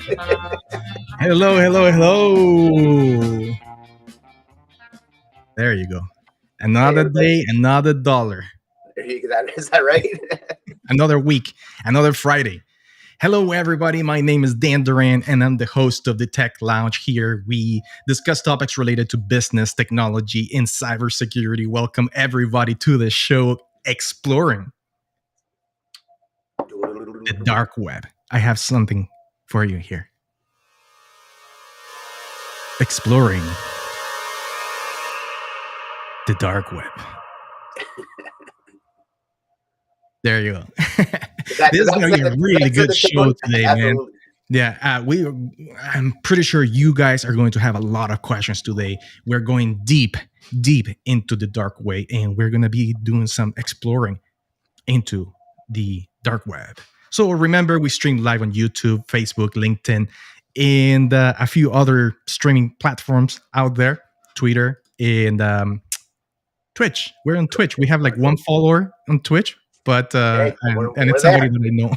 Hello, hello, hello. There you go. Hey, Another everybody. day, another dollar. Is that right? Another week, another Friday. Hello, everybody. My name is Dan Duran, and I'm the host of the Tech Lounge. Here we discuss topics related to business, technology, and cybersecurity. Welcome, everybody, to the show Exploring the Dark Web. I have something for you here. Exploring the Dark Web. There you go. This is going to be a really good show today, man. Yeah, I'm pretty sure you guys are going to have a lot of questions today. We're going deep into the dark web, and we're going to be doing some exploring into the dark web. So remember, we stream live on YouTube, Facebook, LinkedIn, and a few other streaming platforms out there, Twitter, and Twitch. We're on Twitch. We have like one follower on Twitch, but and it's somebody that I know.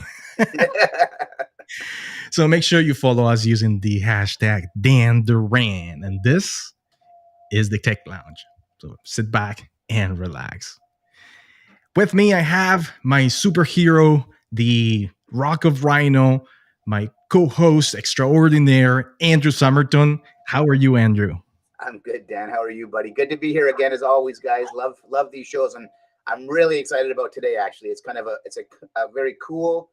So make sure you follow us using the hashtag Dan Duran. And this is the Tech Lounge. So sit back and relax. With me, I have my superhero, the Rock of Rhino, my co-host extraordinaire, Andrew Somerton. How are you, Andrew? I'm good, Dan. How are you, buddy? Good to be here again, as always, guys. Love these shows, and I'm really excited about today. Actually, it's kind of a very cool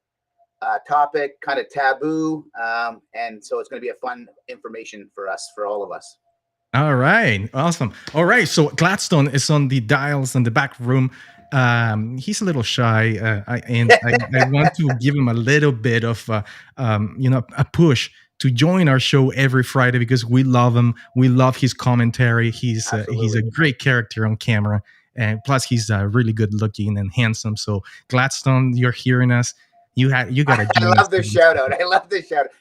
topic, kind of taboo, and so it's going to be a fun information for all of us. All right, awesome. All right, so Gladstone is on the dials in the back room. He's a little shy, and I want to give him a little bit of a push to join our show every Friday because we love him. We love his commentary. He's a great character on camera, and plus he's really good looking and handsome. So Gladstone, you're hearing us. You got to join us. I love this shout out.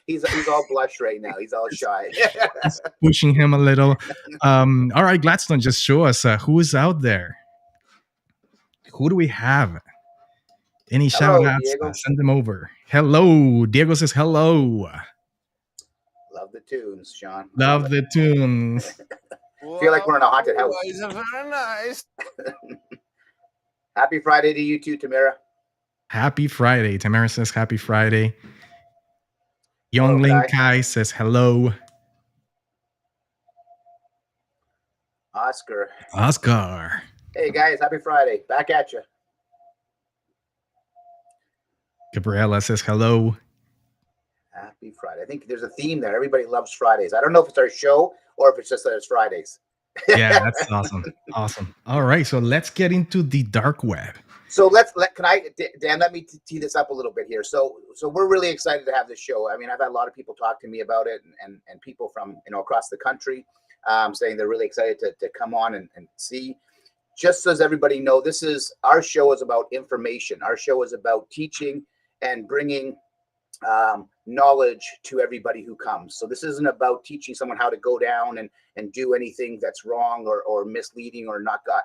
He's all blush right now. He's all shy. Just pushing him a little. All right, Gladstone, just show us who is out there. Who do we have? Any shout outs? Send them over. Hello. Diego says hello. Love the tunes, Sean. Love the tunes. Feel like we're in a haunted house. Very nice. Happy Friday to you too, Tamara. Happy Friday. Tamara says happy Friday. Youngling Kai says hello. Oscar. Hey guys, happy Friday. Back at you. Gabriella says hello. Happy Friday. I think there's a theme there. Everybody loves Fridays. I don't know if it's our show or if it's just that it's Fridays. Yeah, that's awesome. Awesome. All right, so let's get into the dark web. So Dan, let me tee this up a little bit here. So we're really excited to have this show. I mean, I've had a lot of people talk to me about it and people from, across the country saying they're really excited to come on and see. Just so as everybody know, our show is about information. Our show is about teaching and bringing knowledge to everybody who comes. So this isn't about teaching someone how to go down and do anything that's wrong or misleading or not got,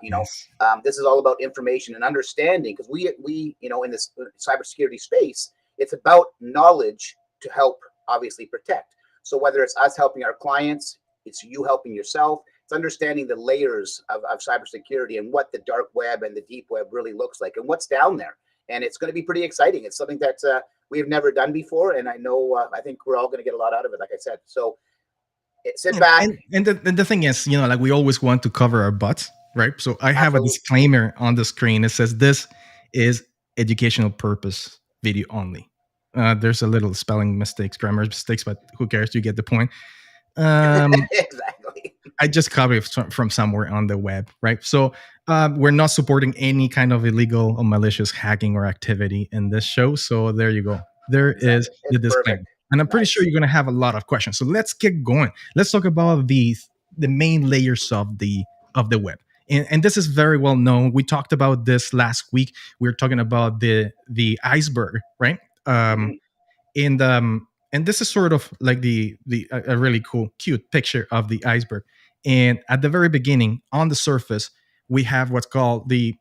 this is all about information and understanding, because we in this cybersecurity space, it's about knowledge to help obviously protect. So whether it's us helping our clients, it's you helping yourself, it's understanding the layers of cybersecurity and what the dark web and the deep web really looks like and what's down there. And it's going to be pretty exciting. It's something that we have never done before. And I I think we're all going to get a lot out of it, like I said. So sit back. And the thing is, like we always want to cover our butts, right? So I have a disclaimer on the screen. It says this is educational purpose video only. There's a little spelling mistakes, grammar mistakes, but who cares? You get the point. Exactly. I just copied from somewhere on the web, right? So we're not supporting any kind of illegal or malicious hacking or activity in this show. So there you go. There is the disclaimer. And I'm pretty sure you're going to have a lot of questions. So let's get going. Let's talk about the main layers of the web. And this is very well known. We talked about this last week. We were talking about the iceberg, right? And this is sort of like a really cool, cute picture of the iceberg. And at the very beginning, on the surface, we have what's called the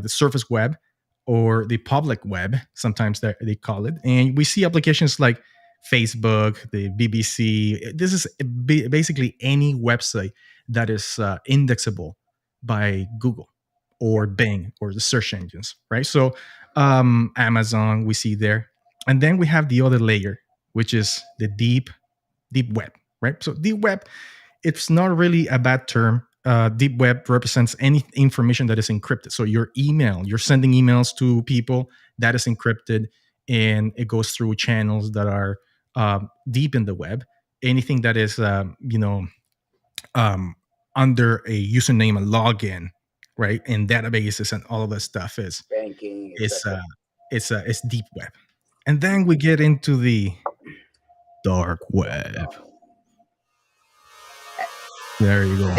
surface web or the public web. Sometimes they call it. And we see applications like Facebook, the BBC. This is basically any website that is indexable by Google or Bing or the search engines, right? So Amazon we see there, and then we have the other layer, which is the deep web, right? So deep web, it's not really a bad term. Deep web represents any information that is encrypted. So your email, you're sending emails to people, that is encrypted, and it goes through channels that are deep in the web. Anything that is, um, under a username and login, right, in databases and all of that stuff banking, is etc. it's deep web. And then we get into the dark web. There you go.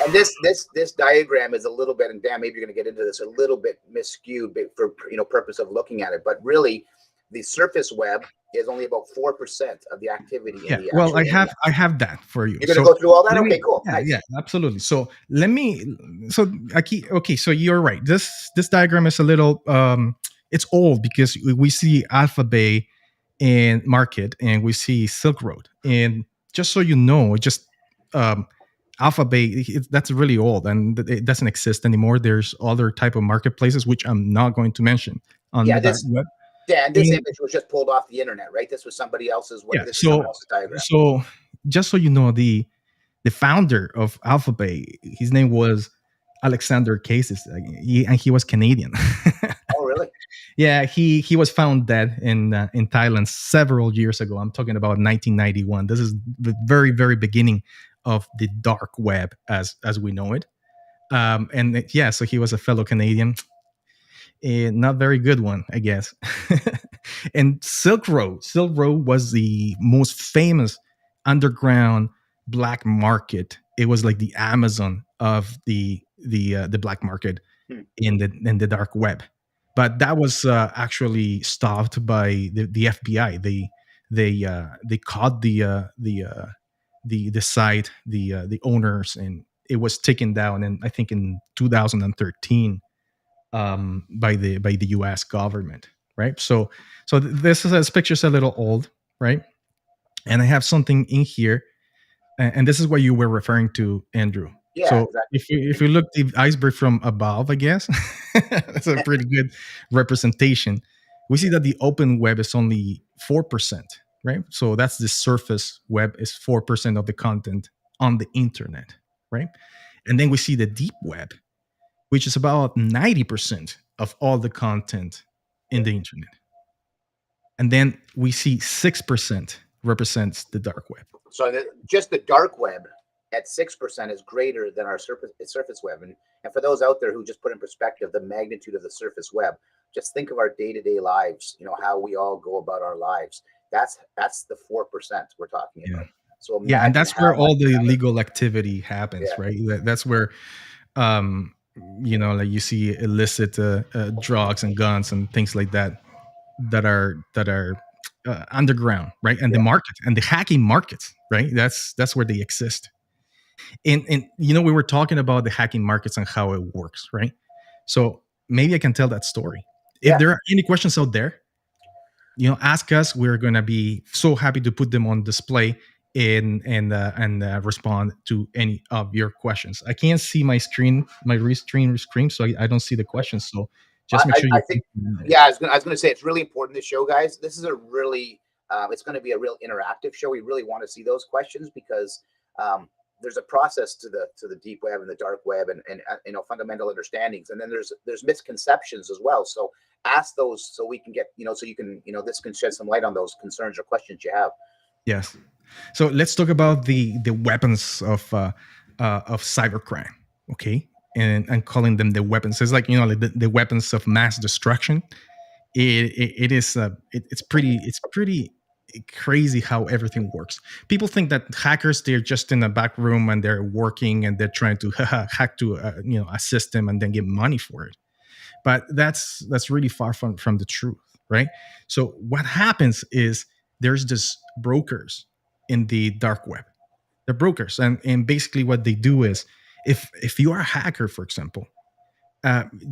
And this diagram is a little bit, and Dan, maybe you're going to get into this, a little bit miscued for purpose of looking at it, but really the surface web is only about 4% of the activity in the well, actual I have that for you. You're going to go through all that? Okay, me, cool. Yeah, Nice. yeah, absolutely. So okay, so you're right. This diagram is a little it's old because we see Alphabet and Market, and we see Silk Road. And just so you know, Alphabet, that's really old and it doesn't exist anymore. There's other type of marketplaces which I'm not going to mention on the dark web. Dan, this image was just pulled off the internet, right? This was somebody else's. Someone else's diagram. So just so you know, the founder of Alphabet, his name was Alexander Cases, and he was Canadian. Oh, really? Yeah, he was found dead in Thailand several years ago. I'm talking about 1991. This is the very, very beginning of the dark web as we know it. And yeah, so he was a fellow Canadian. Not very good one, I guess. And Silk Road was the most famous underground black market. It was like the Amazon of the black market in the dark web. But that was actually stopped by the FBI. They caught the site, the owners, and it was taken down. And I think in 2013 by the U.S. government, right? So this picture's a little old, right? And I have something in here, and this is what you were referring to, Andrew. Yeah, so exactly. if you look the iceberg from above, I guess that's a pretty good representation. We see that the open web is only 4%, right? So that's the surface web is 4% of the content on the internet, right? And then we see the deep web, which is about 90% of all the content in the internet. And then we see 6% represents the dark web. So just the dark web at 6% is greater than our surface web. And for those out there who just put in perspective the magnitude of the surface web, just think of our day-to-day lives, how we all go about our lives. That's the 4% we're talking about. So yeah, and that's where all the illegal activity happens, right? That's where like you see illicit drugs and guns and things like that are underground, right? And the market and the hacking markets, right? That's where they exist. And we were talking about the hacking markets and how it works, right? So maybe I can tell that story. If there are any questions out there, ask us. We're gonna be so happy to put them on display and respond to any of your questions. I can't see my screen, so I don't see the questions. So just make sure you. I think, I was going to say it's really important this show, guys. This is a really, it's going to be a real interactive show. We really want to see those questions because there's a process to the deep web and the dark web and fundamental understandings, and then there's misconceptions as well. So ask those so we can get so you can this can shed some light on those concerns or questions you have. Yes. So let's talk about the weapons of cybercrime, okay? And calling them the weapons. It's like like the weapons of mass destruction. It's pretty crazy how everything works. People think that hackers, they're just in a back room and they're working and they're trying to hack to a system and then get money for it. But that's really far from the truth, right? So what happens is there's this brokers in the dark web. They're brokers, and basically what they do is, if you are a hacker, for example,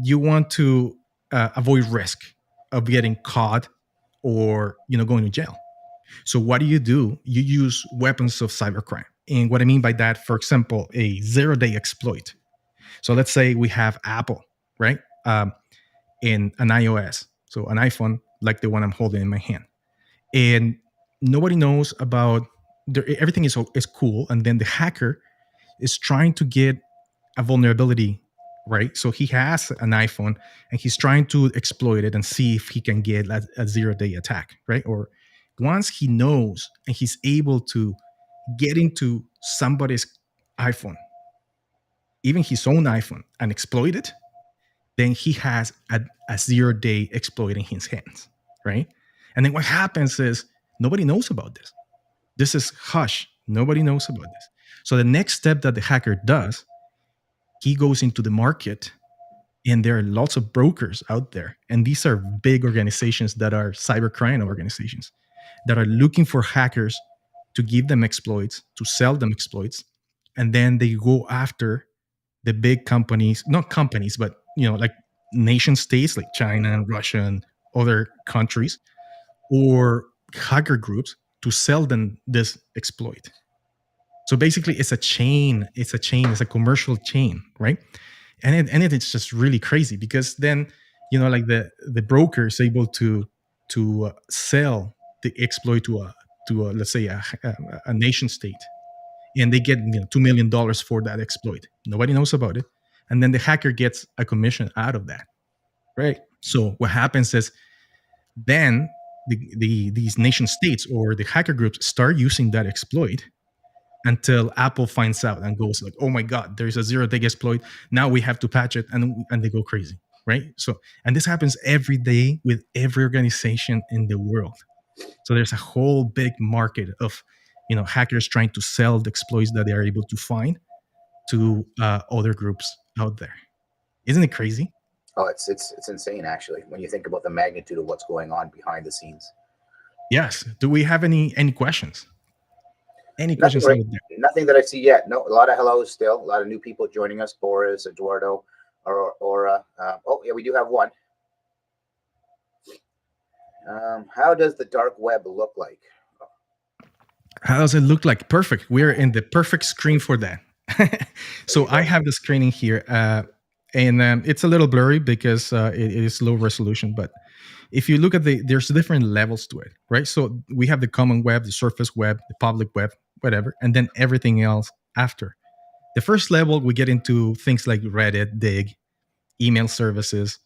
you want to avoid risk of getting caught or going to jail. So what do? You use weapons of cybercrime. And what I mean by that, for example, a 0-day exploit. So let's say we have Apple, right? In an iOS, so an iPhone like the one I'm holding in my hand, and nobody knows about everything is cool, and then the hacker is trying to get a vulnerability, right? So he has an iPhone and he's trying to exploit it and see if he can get a 0-day attack, right? Or once he knows and he's able to get into somebody's iPhone, even his own iPhone, and exploit it, then he has a 0-day exploit in his hands, right? And then what happens is nobody knows about this. This is hush. Nobody knows about this. So the next step that the hacker does, he goes into the market, and there are lots of brokers out there. And these are big organizations that are cybercrime organizations that are looking for hackers to give them exploits, to sell them exploits. And then they go after the big companies, not companies, but like nation states like China and Russia and other countries, or hacker groups, to sell them this exploit. So basically it's a chain, it's a commercial chain, right? And it's just really crazy, because then like the broker is able to sell the exploit to a let's say a nation state, and they get $2 million for that exploit. Nobody knows about it, and then the hacker gets a commission out of that, right? So what happens is then these nation states or the hacker groups start using that exploit until Apple finds out and goes like, "Oh my God, there's a 0-day exploit. Now we have to patch it," and they go crazy, right? So, and this happens every day with every organization in the world. So there's a whole big market of hackers trying to sell the exploits that they are able to find to other groups out there. Isn't it crazy? Oh, it's insane, actually, when you think about the magnitude of what's going on behind the scenes. Yes. Do we have any questions? Any questions out there? Nothing that I see yet. No, a lot of hellos still. A lot of new people joining us. Boris, Eduardo, Aura. Oh, yeah, we do have one. How does the dark web look like? How does it look like? Perfect. We're in the perfect screen for that. So I have the screening here, and it's a little blurry because it is low resolution. But if you look at there's different levels to it, right? So we have the common web, the surface web, the public web, whatever, and then everything else after. The first level, we get into things like Reddit, Dig, email services,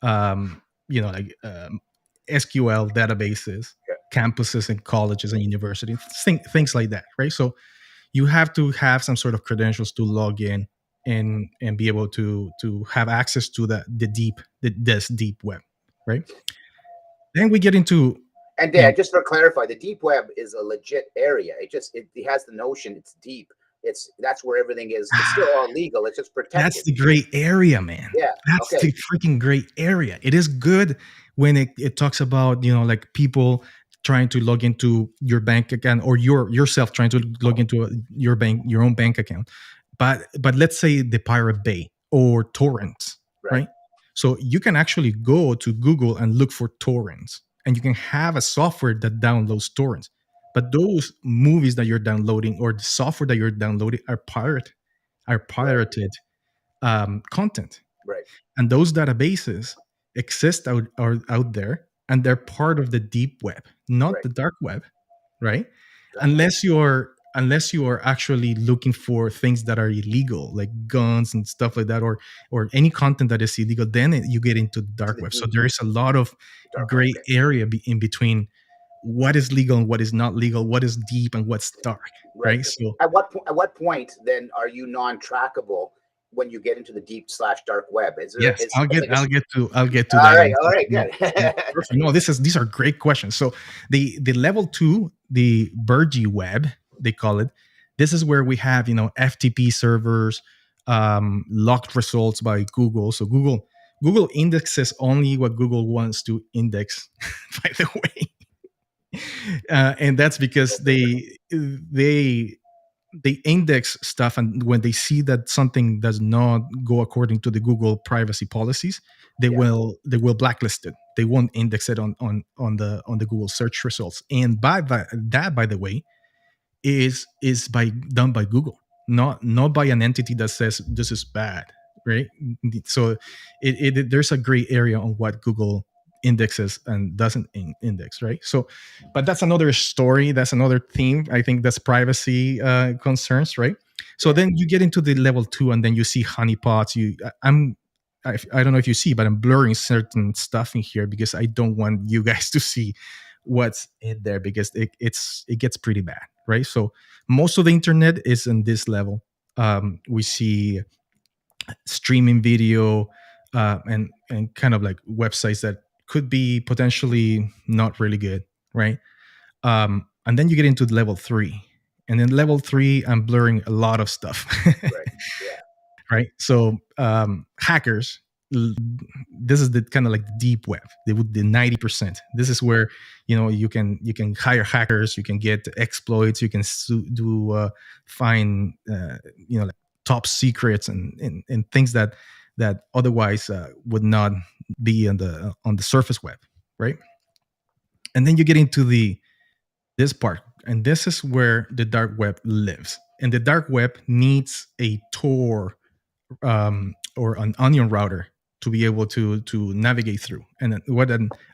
like SQL databases, campuses and colleges and universities, things like that, right? So you have to have some sort of credentials to log in and be able to have access to this deep web, right? Then we get into. And Dan, just to clarify, the deep web is a legit area. It has the notion it's deep. That's where everything is. It's still all legal. It's just protected. That's the gray area, man. Yeah, that's the freaking gray area. It is good when it talks about like people trying to log into your bank account, or yourself trying to log into your own bank account. But let's say the Pirate Bay or torrents, right? So you can actually go to Google and look for torrents, and you can have a software that downloads torrents. But those movies that you're downloading or the software that you're downloading are pirated content. Right. And those databases exist out there, and they're part of the deep web, not the dark web, right? Unless you are actually looking for things that are illegal, like guns and stuff like that, or any content that is illegal, then you get into the dark web. So there is a lot of gray area in between what is legal and what is not legal, what is deep and what's dark, right? So at what point then are you non-trackable when you get into the deep/dark web? I'll get to all that. All right, good. Perfect. No, these are great questions. So the level 2, the Burgy web, they call it. This is where we have FTP servers, locked results by Google. So Google indexes only what Google wants to index, by the way. And that's because they index stuff, and when they see that something does not go according to the Google privacy policies, they will blacklist it. They won't index it on the Google search results. And that, by the way, is done by Google, not by an entity that says this is bad, right? So there's a gray area on what Google indexes and doesn't index, right? So, but that's another story. That's another theme. I think that's privacy concerns, right? So then you get into the level 2, and then you see honeypots. I don't know if you see, but I'm blurring certain stuff in here because I don't want you guys to see what's in there, because it gets pretty bad, right? So most of the internet is in this level. We see streaming video and kind of like websites that could be potentially not really good, right? And then you get into level 3, and in level 3, I'm blurring a lot of stuff. Right. Yeah. Right. So hackers, this is the kind of like the deep web. They would the 90%. This is where you can hire hackers, you can get exploits, you can find like top secrets and things that otherwise would not be on the surface web, right? And then you get into this part, and this is where the dark web lives. And the dark web needs a Tor or an onion router to be able to navigate through. And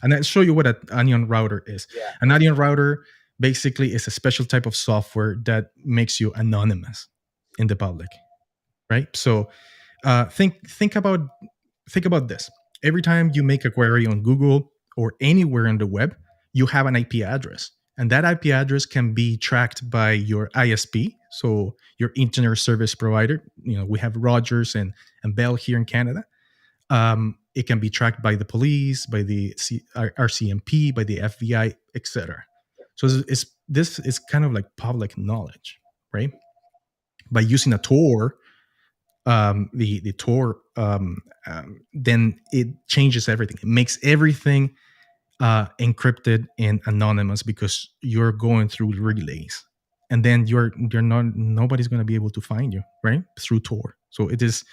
I'll show you what an onion router is. Yeah. An onion router basically is a special type of software that makes you anonymous in the public, right? So think about this. Every time you make a query on Google or anywhere on the web, you have an IP address. And that IP address can be tracked by your ISP, so your internet service provider. We have Rogers and Bell here in Canada. It can be tracked by the police, by the RCMP, by the FBI, etc. So this is kind of like public knowledge, right? By using a Tor, the Tor, then it changes everything. It makes everything encrypted and anonymous, because you're going through relays, and then nobody's going to be able to find you, right, through Tor. So this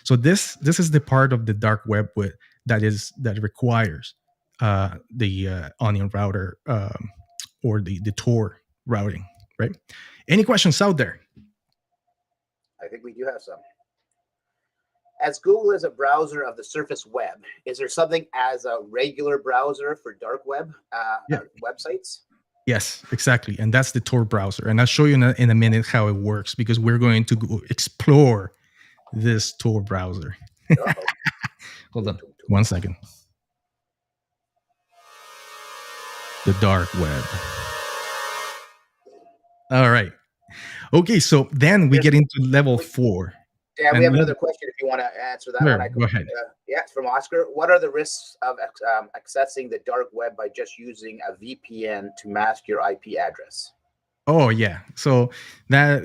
is the part of the dark web that requires the onion router or the Tor routing, right? Any questions out there? I think we do have some. As Google is a browser of the surface web, is there something as a regular browser for dark web websites? Yes, exactly. And that's the Tor browser. And I'll show you in a minute how it works, because we're going to go explore this Tor browser. Hold on 1 second. The dark web. All right. Okay, so then we get into level 4. Yeah, we have another question if you want to answer that one. Go ahead. Yeah, it's from Oscar. What are the risks of accessing the dark web by just using a VPN to mask your IP address? Oh, yeah. So that,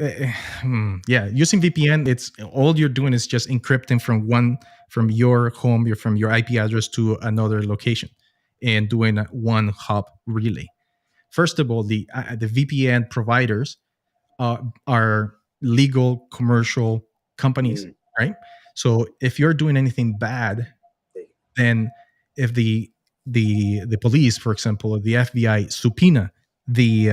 using VPN, it's all you're doing is just encrypting from your home, from your IP address to another location, and doing a one-hop relay. First of all, the VPN providers are legal commercial companies, right? So if you're doing anything bad, then if the police, for example, or the FBI subpoena the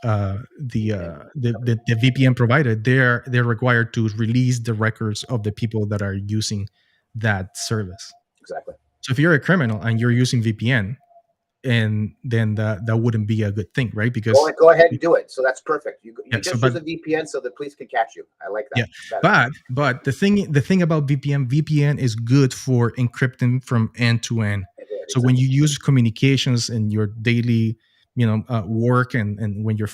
VPN provider, they're required to release the records of the people that are using that service. Exactly. So if you're a criminal and you're using VPN, and then that wouldn't be a good thing, right? Because go ahead and do it. So that's perfect. You just use a VPN so the police can catch you. I like that. Yeah, but the thing about VPN is good for encrypting from end to end. So when you use communications in your daily work, and when you're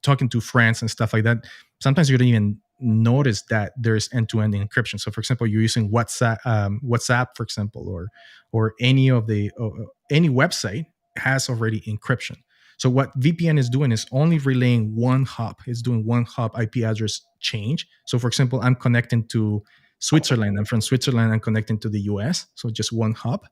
talking to friends and stuff like that, sometimes you don't even notice that there's end-to-end encryption. So for example, you're using WhatsApp, for example, or any website has already encryption. So what VPN is doing is only relaying one hop. It's doing one hop IP address change. So for example, I'm connecting to Switzerland. I'm from Switzerland. I'm connecting to the US. So just one hop.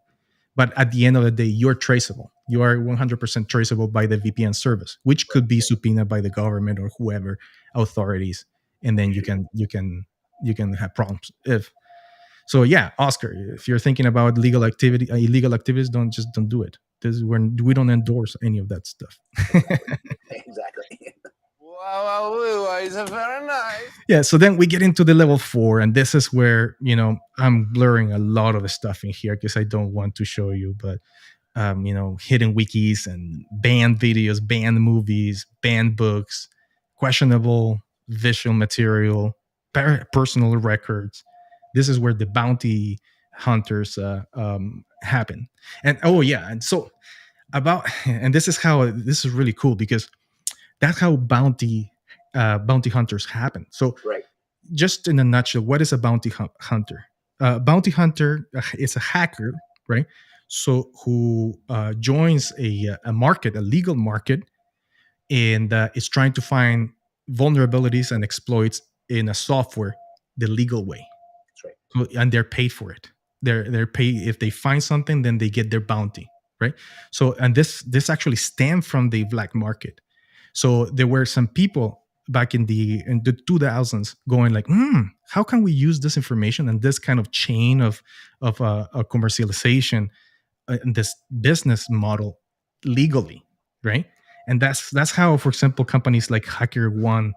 But at the end of the day, you're traceable. You are 100% traceable by the VPN service, which could be subpoenaed by the government or whoever authorities, and then you can have problems. So yeah, Oscar, if you're thinking about illegal activities, don't do it. This is when we don't endorse any of that stuff. Exactly. Wow, it's very nice. Yeah, so then we get into the level 4, and this is where I'm blurring a lot of the stuff in here because I don't want to show you, but hidden wikis and banned videos, banned movies, banned books, questionable visual material, personal records. This is where the bounty hunters happen. And oh yeah, and so and this is really cool because that's how bounty hunters happen. So Right. just in a nutshell, what is a bounty hunter? Bounty hunter is a hacker, right? So who joins a market, a legal market, and is trying to find vulnerabilities and exploits in a software the legal way. That's right. So, and they're paid for it. They're paid if they find something, then they get their bounty, right? So, and this actually stemmed from the black market. So there were some people back in the 2000s going like, how can we use this information and this kind of chain of a commercialization and this business model legally, right? And that's how, for example, companies like HackerOne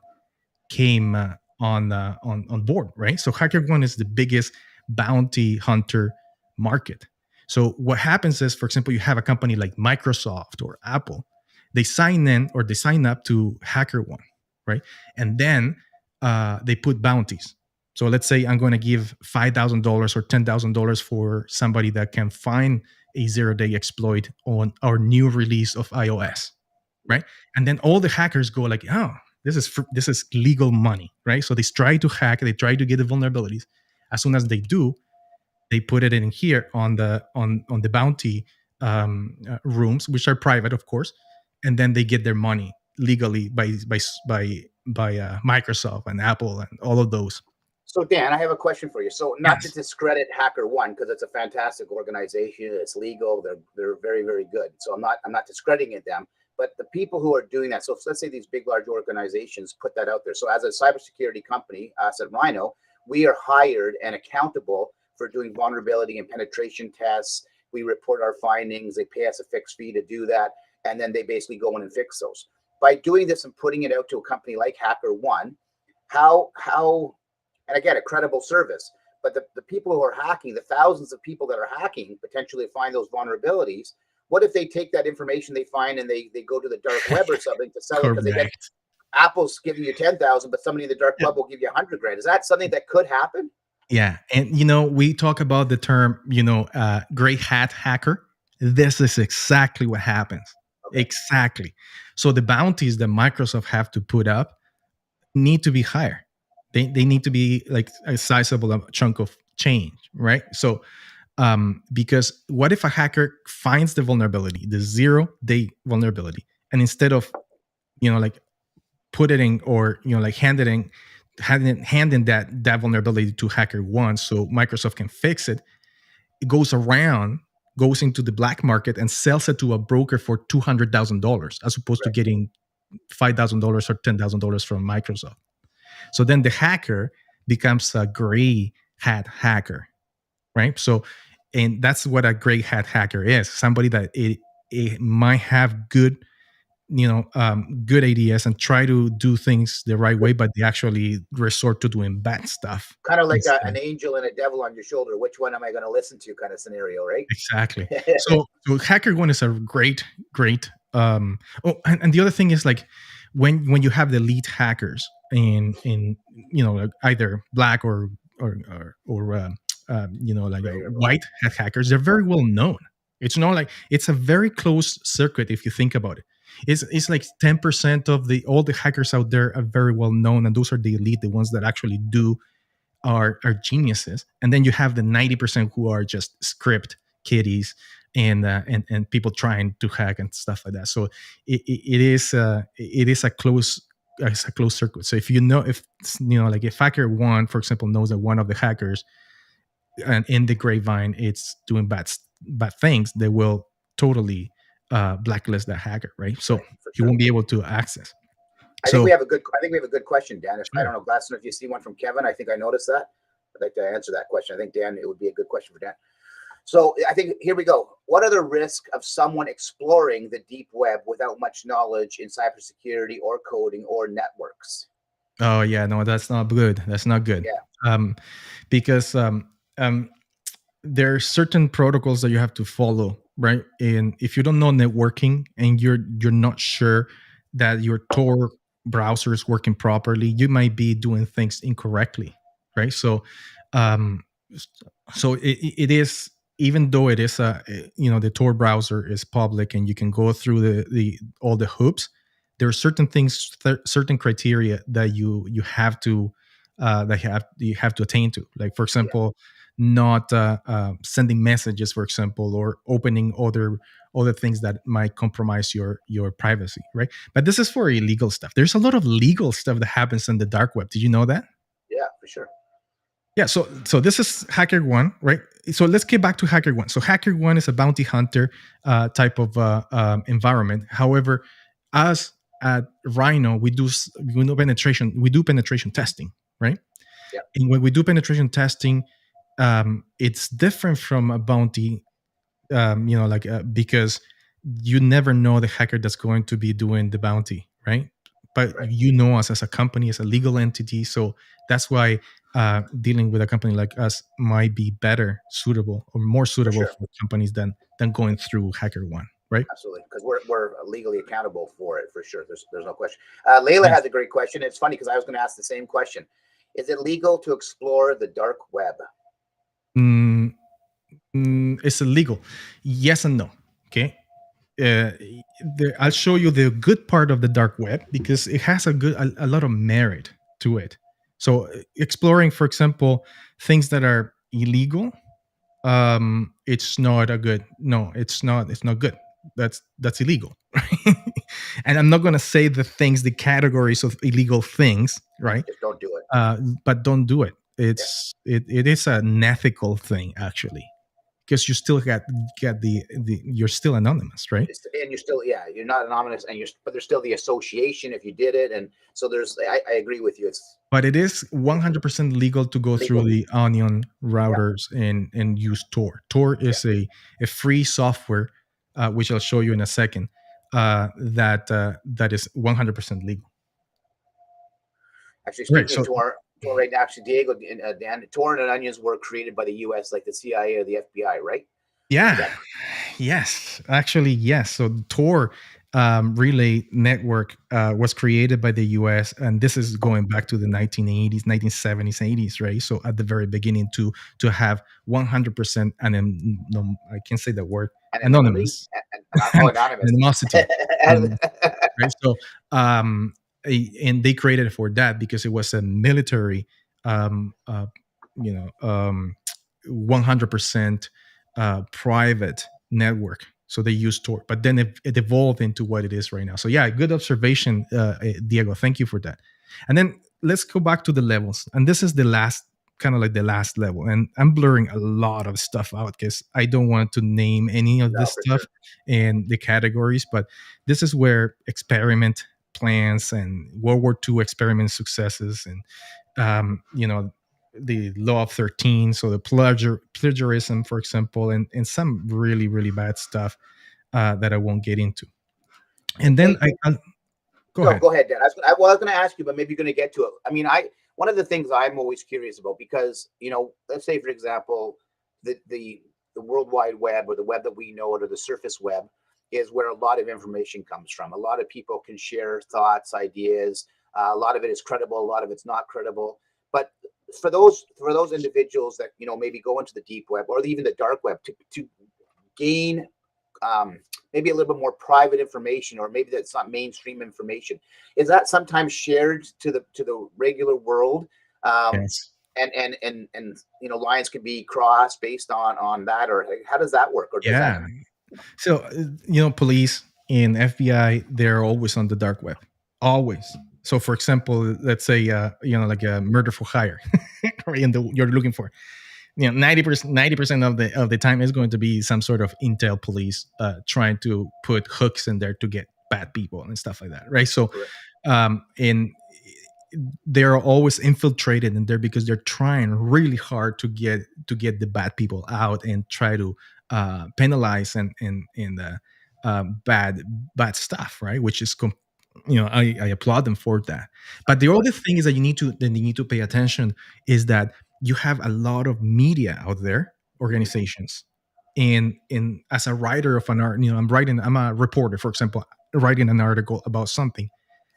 came on board, right? So HackerOne is the biggest bounty hunter market. So what happens is, for example, you have a company like Microsoft or Apple, they sign in or they sign up to HackerOne, right? And then they put bounties. So let's say I'm going to give $5,000 or $10,000 for somebody that can find a zero-day exploit on our new release of iOS, right? And then all the hackers go like, oh, this is legal money, right? So they try to hack, they try to get the vulnerabilities. As soon as they do, they put it in here on the bounty rooms, which are private, of course, and then they get their money legally by Microsoft and Apple and all of those. So Dan, I have a question for you. So not to discredit HackerOne, because it's a fantastic organization, it's legal, they're very, very good. So I'm not discrediting them, but the people who are doing that. So let's say these big, large organizations put that out there. So as a cybersecurity company, us at Rhino, we are hired and accountable for doing vulnerability and penetration tests. We report our findings. They pay us a fixed fee to do that, and then they basically go in and fix those. By doing this and putting it out to a company like HackerOne, how and again, a credible service, but the people who are hacking, the thousands of people that are hacking, potentially find those vulnerabilities. What if they take that information they find and they go to the dark web or something to sell it? Because they get Apple's giving you 10,000, but somebody in the dark web will give you 100 grand. Is that something that could happen? Yeah. And, we talk about the term, gray hat hacker. This is exactly what happens. Okay. Exactly. So the bounties that Microsoft have to put up need to be higher. They need to be like a sizable chunk of change, right? So, because what if a hacker finds the vulnerability, the 0-day vulnerability, and instead of, like putting or, like handing that vulnerability to HackerOne so Microsoft can fix it, it goes into the black market and sells it to a broker for $200,000 as opposed to getting $5,000 or $10,000 from Microsoft. So then the hacker becomes a gray hat hacker, right? So, and that's what a gray hat hacker is: somebody that it might have good, good ideas and try to do things the right way, but they actually resort to doing bad stuff. Kind of like an angel and a devil on your shoulder. Which one am I going to listen to? Kind of scenario, right? Exactly. So HackerOne is a great. And the other thing is like when you have the lead hackers in either black or white hat hackers, they're very well known. It's not like it's a very close circuit if you think about it. It's like 10% of all the hackers out there are very well known, and those are the elite, the ones that actually are geniuses. And then you have the 90% who are just script kiddies and people trying to hack and stuff like that. So it is a close circuit. So if if HackerOne, for example, knows that one of the hackers and in the grapevine it's doing bad things, they will totally blacklist that hacker, right? So he won't be able to access. I think we have a good question, Dan. I don't know, Glasson, if you see one from Kevin. I think I noticed that. I'd like to answer that question. I think, Dan, it would be a good question for Dan. So I think here we go. What are the risks of someone exploring the deep web without much knowledge in cybersecurity or coding or networks? Oh yeah, no, that's not good. That's not good. Yeah. Because there are certain protocols that you have to follow, right? And if you don't know networking and you're not sure that your Tor browser is working properly, you might be doing things incorrectly, right? So, um, it is, even though it is the Tor browser is public and you can go through the all the hoops. There are certain things, certain criteria that you have to you have to attain to. Like, for example, not sending messages, for example, or opening other things that might compromise your privacy, right? But this is for illegal stuff. There's a lot of legal stuff that happens in the dark web. Did you know that? Yeah, for sure. Yeah, so this is HackerOne, right? So let's get back to HackerOne. So HackerOne is a bounty hunter type of environment. However, us at Rhino, we do penetration testing, right? Yeah. And when we do penetration testing, it's different from a bounty, because you never know the hacker that's going to be doing the bounty, right? But you know us as a company, as a legal entity, so that's why dealing with a company like us might be better suitable or more suitable for companies than going through HackerOne, right? Absolutely, because we're legally accountable for it, for sure. There's no question. Layla has a great question. It's funny because I was going to ask the same question. Is it legal to explore the dark web? It's illegal. Yes and no. Okay. I'll show you the good part of the dark web because it has a lot of merit to it. So exploring, for example, things that are illegal, it's not good. It's not good. That's illegal. And I'm not going to say the categories of illegal things, right? Just don't do it. But don't do it. It is an ethical thing, actually, because you still get the you're still anonymous, right? And you're still, you're not anonymous, but there's still the association if you did it, and so I agree with you. But it is 100% legal to go through the Onion routers and use Tor. Tor is a free software, which I'll show you in a second. That is 100% legal. Actually, speaking of Tor right now, actually, Diego and Dan, Tor and Onions were created by the U.S., like the CIA or the FBI, right? Yeah. Yes. Actually, yes. So Tor relay network was created by the US, and this is going back to the 1980s, 1970s, 80s, right? So at the very beginning to have 100% I can't say the word, anonymous. Anonymity. Right? So and they created it for that because it was a military 100% private network. So they used Tor, but then it evolved into what it is right now. So yeah, good observation, Diego. Thank you for that. And then let's go back to the levels. And this is the last, kind of like the last level. And I'm blurring a lot of stuff out because I don't want to name any of this stuff and the categories. But this is where experiment plans and World War II experiment successes and the law of 13, so the plagiarism, for example, and some really, really bad stuff that I won't get into. And then go ahead. Go ahead, Dan. I was going to ask you, but maybe you're going to get to it. I mean, one of the things I'm always curious about, because let's say, for example, the World Wide Web, or the web that we know, or the surface web, is where a lot of information comes from. A lot of people can share thoughts, ideas. A lot of it is credible. A lot of it's not credible. But for those individuals that maybe go into the deep web or even the dark web to gain maybe a little bit more private information, or maybe that's not mainstream information, is that sometimes shared to the regular world? Yes. And lines can be crossed based on that, or how does that work? Or so police and FBI, they're always on the dark web, always. So, for example, let's say like a murder for hire, and you're looking for 90% of the time is going to be some sort of intel police trying to put hooks in there to get bad people and stuff like that, right? So, and they're always infiltrated in there because they're trying really hard to get the bad people out and try to penalize and bad stuff, right? Which is I applaud them for that. But the other thing is that you need to pay attention is that you have a lot of media out there, organizations, and as a writer of an art, I'm a reporter, for example, writing an article about something.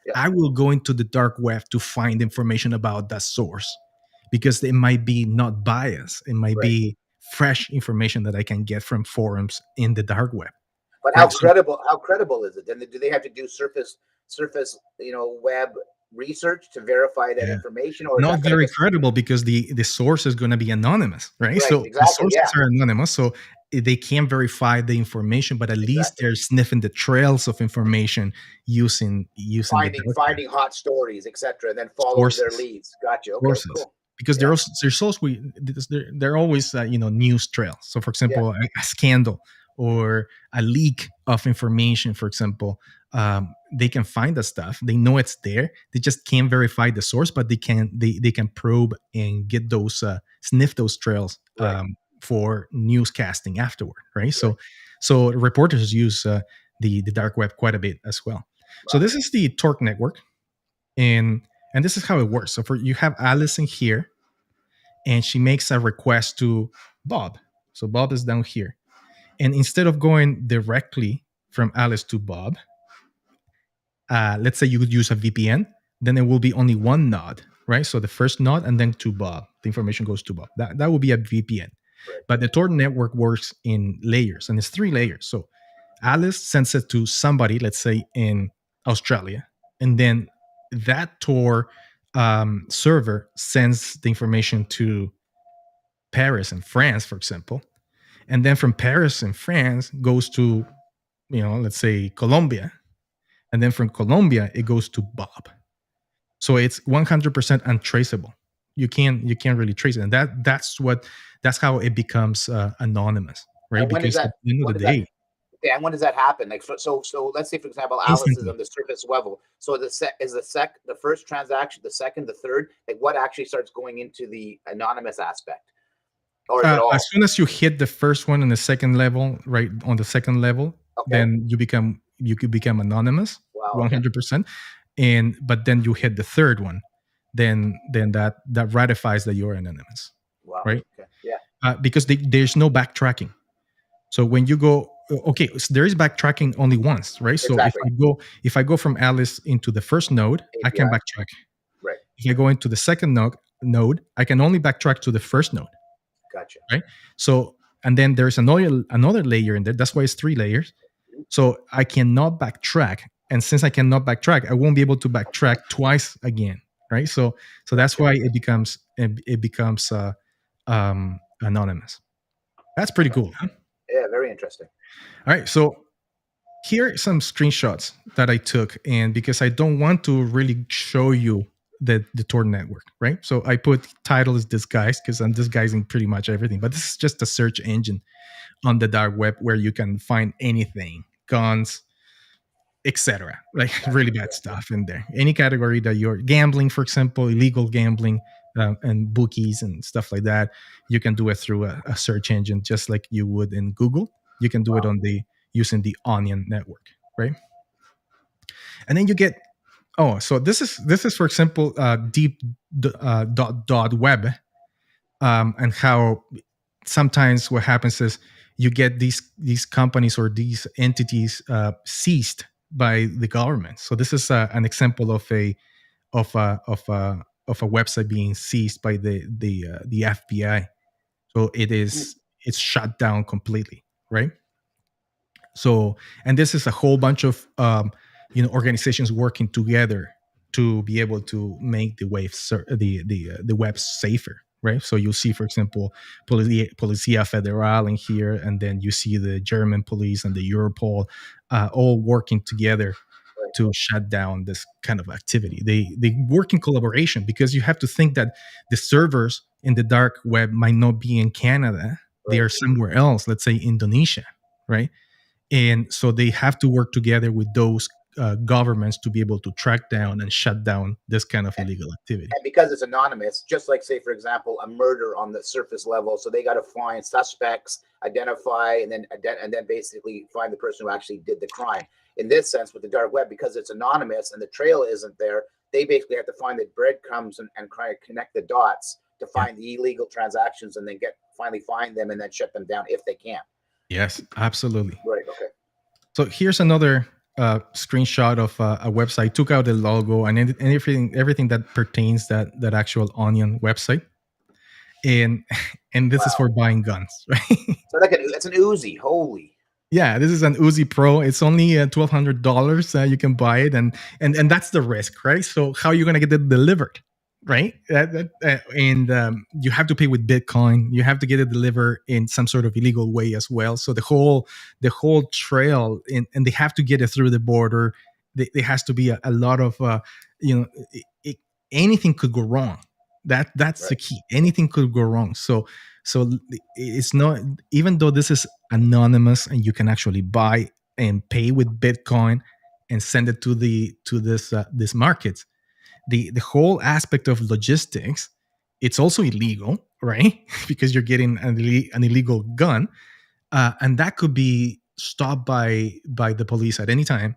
Yeah. I will go into the dark web to find information about that source because it might be not biased. It might be fresh information that I can get from forums in the dark web. But how credible is it? And do they have to do surface web research to verify that information, or not very credible because the source is going to be anonymous, right? So exactly, the sources are anonymous, so they can't verify the information, but at least they're sniffing the trails of information using finding hot stories, etc., and then following their leads. Gotcha. Okay, cool. Because they're always news trails. So for example, a scandal or a leak of information, for example, they can find the stuff. They know it's there. They just can't verify the source, but they can probe and get those sniff those trails for newscasting afterward, right? So reporters use the dark web quite a bit as well. So this is the tHe network, and this is how it works. So you have Alice in here, and she makes a request to Bob. So Bob is down here. And instead of going directly from Alice to Bob, let's say you would use a VPN, then it will be only one node, right? So the first node and then to Bob. The information goes to Bob. That will be a VPN. But the tHe network works in layers, and it's 3 layers. So Alice sends it to somebody, let's say in Australia, and then that Tor server sends the information to Paris and France, for example. And then from Paris and France goes to, let's say Colombia. And then from Colombia, it goes to Bob. So it's 100% untraceable. You can't really trace it. And that's how it becomes anonymous, right? Because at the end of the day. And when does that happen? Like, so let's say, for example, Alice is on the surface level. So the first transaction, the second, the third, like what actually starts going into the anonymous aspect? Or is it all? As soon as you hit the first one and the second level, right on the second level, then you could become anonymous, 100%. But then you hit the third one, then that ratifies that you're anonymous, right? Okay. Yeah. Because there's no backtracking. So when you go, so there is backtracking only once, right? Exactly. So if I go from Alice into the first node, I can backtrack. Right. If I go into the second node, I can only backtrack to the first node. Gotcha. Right. So, and then there's another layer in there. That's why it's 3 layers. So I cannot backtrack, and since I cannot backtrack, I won't be able to backtrack twice again. Right. So that's why it becomes anonymous. That's pretty cool, huh? Yeah, very interesting. All right, so here are some screenshots that I took, and because I don't want to really show you the tHe network, right? So I put title is disguised because I'm disguising pretty much everything, but this is just a search engine on the dark web where you can find anything, guns, etc. Like really bad stuff in there. Any category that you're gambling, for example, illegal gambling, and bookies and stuff like that, you can do it through a search engine just like you would in Google. You can do it using the Onion network, right? And then you get so this is for example deep web, and how sometimes what happens is you get these companies or these entities seized by the government. So this is an example of a website being seized by the FBI. So it's shut down completely, right? So, and this is a whole bunch of organizations working together to be able to make the web safer, right? So you'll see, for example, Policía Federal in here, and then you see the German police and the Europol all working together to shut down this kind of activity. They work in collaboration because you have to think that the servers in the dark web might not be in Canada. They are somewhere else, let's say Indonesia, right? And so they have to work together with those governments to be able to track down and shut down this kind of illegal activity. And because it's anonymous, just like, say, for example, a murder on the surface level, so they got to find suspects, identify, and then basically find the person who actually did the crime. In this sense, with the dark web, because it's anonymous and the trail isn't there, they basically have to find the breadcrumbs and try to connect the dots to find the illegal transactions, and then finally find them and then shut them down if they can. Yes, absolutely. Right. Okay. So here's another screenshot of a website. Took out the logo and everything that pertains that actual Onion website, and this is for buying guns, right? So it's an Uzi. Holy. Yeah, this is an Uzi Pro. It's only $1,200. You can buy it, and that's the risk, right? So how are you gonna get it delivered, right? And you have to pay with Bitcoin. You have to get it delivered in some sort of illegal way as well. So the whole trail, and they have to get it through the border. There has to be a lot of anything could go wrong. That's right. The key. Anything could go wrong. So it's not, even though this is anonymous and you can actually buy and pay with Bitcoin and send it to this market. The whole aspect of logistics, it's also illegal, right? Because you're getting an illegal gun, and that could be stopped by the police at any time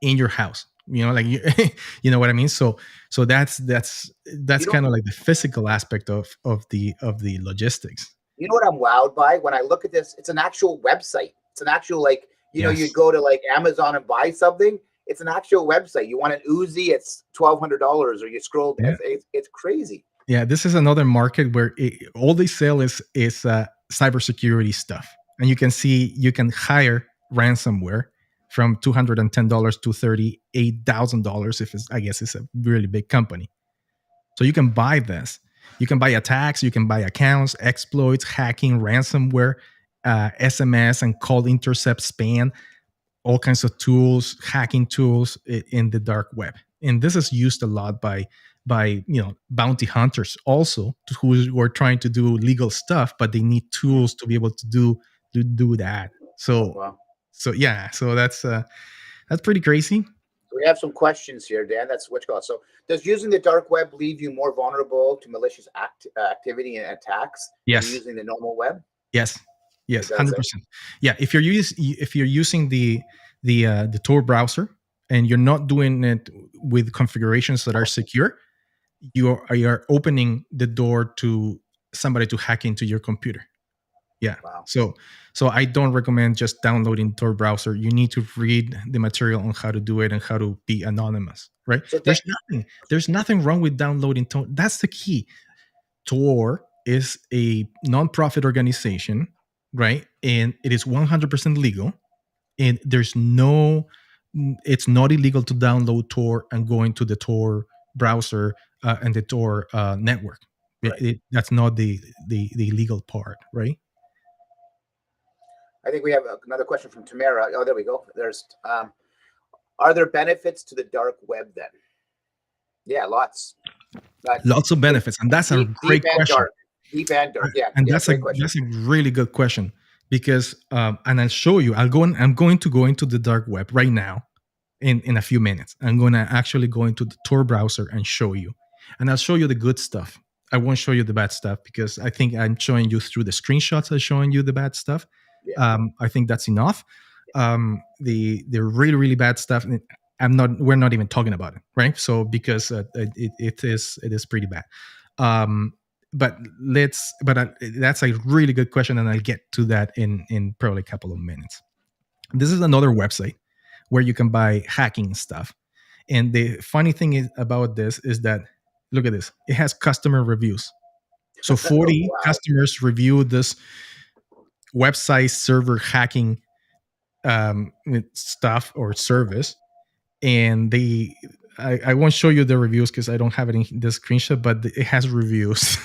in your house. You know, like you know what I mean. So that's kind of like the physical aspect of the logistics. You know what I'm wowed by when I look at this? It's an actual website. It's an actual, like, yes. You go to like Amazon and buy something. It's an actual website. You want an Uzi, it's $1,200, or you scroll. Yeah. It's crazy. Yeah, this is another market where all they sell is cybersecurity stuff, and you can see you can hire ransomware from $210 to $38,000 if it's a really big company. So you can buy this. You can buy attacks. You can buy accounts, exploits, hacking, ransomware, SMS and call intercept, spam. All kinds of tools, hacking tools in the dark web, and this is used a lot by bounty hunters also, who are trying to do legal stuff, but they need tools to be able to do that. So, wow. So that's pretty crazy. We have some questions here, Dan. That's what you call it. So, does using the dark web leave you more vulnerable to malicious activity and attacks than using the normal web? Yes. Yes, 100%. Yeah, if you're using the Tor browser and you're not doing it with configurations that are secure, you are opening the door to somebody to hack into your computer. Yeah. Wow. So I don't recommend just downloading Tor browser. You need to read the material on how to do it and how to be anonymous, right? So there's nothing wrong with downloading Tor. That's the key. Tor is a nonprofit organization, right? And it is 100% legal. And it's not illegal to download Tor and go into the Tor browser and the Tor network. Right. That's not the illegal part, right? I think we have another question from Tamara. Oh, there we go. There's, are there benefits to the dark web then? Yeah, lots. Lots of benefits, and that's a great question. Deep and dark, yeah. And that's a really good question, because and I'll show you. I'm going to go into the dark web right now, in a few minutes. I'm going to actually go into the Tor browser and show you, and I'll show you the good stuff. I won't show you the bad stuff, because I think I'm showing you through the screenshots. I'm showing you the bad stuff. Yeah. I think that's enough. The really, really bad stuff, we're not even talking about it, right? So because it is pretty bad. But that's a really good question, and I'll get to that in probably a couple of minutes. This is another website where you can buy hacking stuff, and the funny thing about this is that, look at this, it has customer reviews. So 40 wow. customers reviewed this website server hacking stuff or service, and I won't show you the reviews because I don't have it in the screenshot, but it has reviews.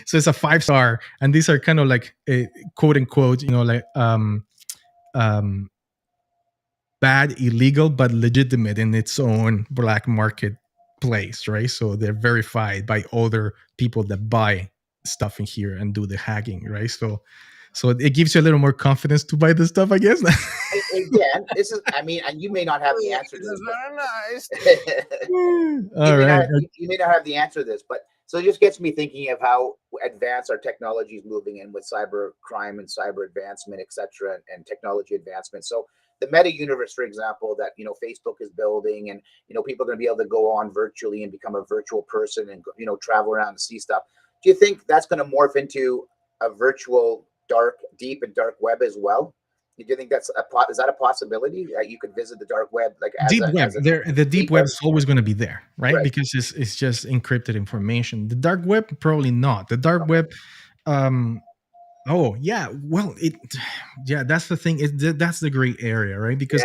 So it's a 5-star, and these are kind of like quote unquote, like bad, illegal, but legitimate in its own black market place, right? So they're verified by other people that buy stuff in here and do the hacking, right? So it gives you a little more confidence to buy this stuff, I guess. Hey Dan, this is. I mean, and you may not have the answer to this. Very nice. You may not have the answer to this, but so it just gets me thinking of how advanced our technology is moving in with cyber crime and cyber advancement, etc., and technology advancement. So the meta universe, for example, that Facebook is building, and people are going to be able to go on virtually and become a virtual person and travel around and see stuff. Do you think that's going to morph into a virtual deep and dark web as well? Do you think is that a possibility that you could visit the dark web the deep web is always going to be there, right? Because it's just encrypted information. The dark web, probably not. The dark web, oh yeah, well that's the thing. That's the gray area, right? Because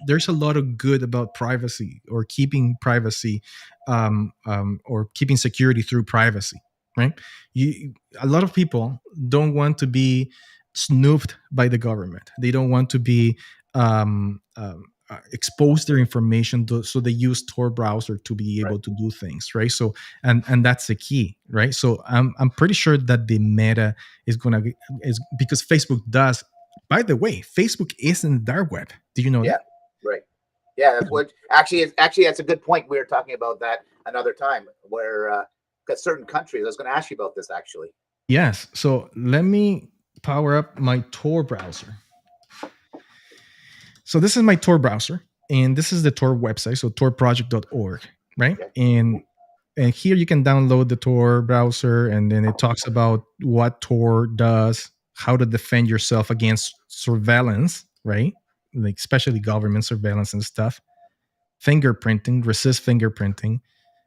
there's a lot of good about privacy or keeping privacy, or keeping security through privacy, right? A lot of people don't want to be snooped by the government. They don't want to be expose their information so they use Tor browser to be able to do things, right? So and that's the key, right? So I'm pretty sure that the meta is because Facebook does. By the way, Facebook is in the dark web. Do you know that? Right. Yeah, that's what actually that's a good point. We were talking about that another time where because certain countries. I was going to ask you about this actually. Yes. So let me power up my Tor browser. So this is my Tor browser, and this is the Tor website, so torproject.org, right? And here you can download the Tor browser, and then it talks about what Tor does, how to defend yourself against surveillance, right? Like especially government surveillance and stuff. Fingerprinting, resist fingerprinting,